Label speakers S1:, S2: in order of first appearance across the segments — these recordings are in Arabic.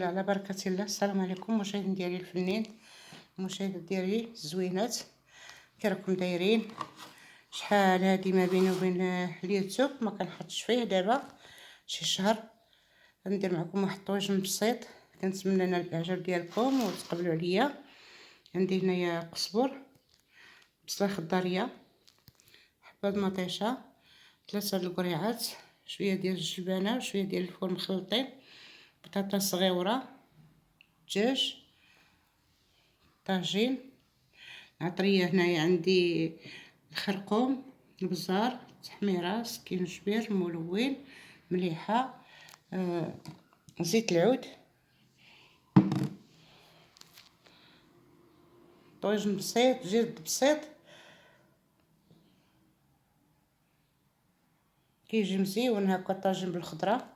S1: على بركة الله. السلام عليكم مشاهدين ديالي الفنين، المشاهدات ديالي الزوينات، كي راكم دايرين؟ شحال هادي ما بيني وبين اليوتيوب ما كنحطش فيه، دابا شي شهر غندير معكم واحد الطويجن بسيط. كنتمنى نال الاعجاب ديالكم وتقبلوا عليا. عندي هنايا قزبر، بصله خضاريه، حبه مطيشه، 3 القريعات، شويه ديال الجبانه وشويه ديال الفول مخلطين، بطاطا صغيره، دجاج، طاجين، عطريه. هنايا عندي الخرقوم، البزار، تحميره، سكينجبير، ملون، مليحه، زيت العود. طويجن بسيط جد بسيط، كيجي مزيون هكا طاجين بالخضره.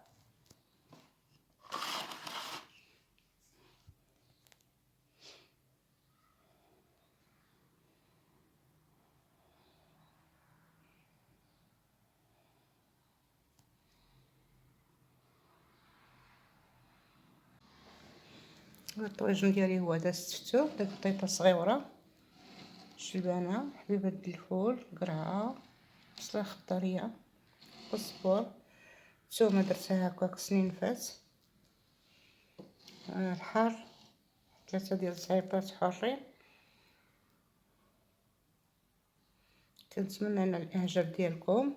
S1: الطويجن ديالي هو هذا، ستفتو داك البطيطه صغيره، الجبانه، حبيبه الفول، قرعه، بصله خضاريه، قزبر، ثومه درتها هكاك سنينفات، الحار 3 ديال الزعيبات حارين. كنتمنى نال الاعجاب ديالكم.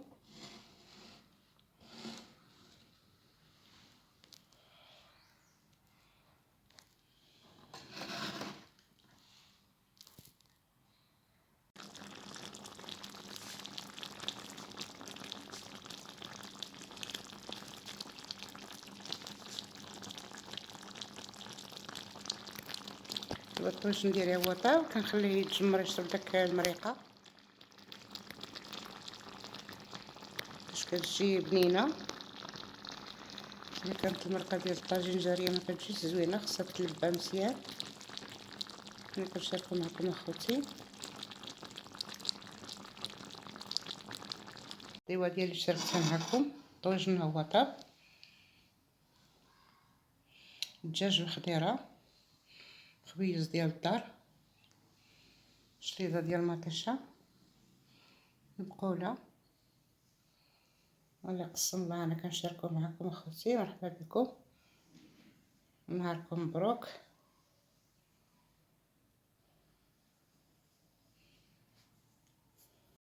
S1: الطويجن ديالي هو طاب، كنخليه يتجمر يشرب داك المريقه باش كتجي بنينه. ملي كانت المرقه ديال الطاجين جاريه ما كتجيش زوينه، خصها تلبى مزيان. ملي كنشاركو معكم اخوتي الديوا ديالي شاركتها معكم. الطويجن هو طاب، الدجاج بالخضيره، خبيز ديال الدار، شريطه ديال المطيشه مقوله. واللي قسم الله انا كنشاركو معكم اخوتي. مرحبا بكم، نهاركم مبروك.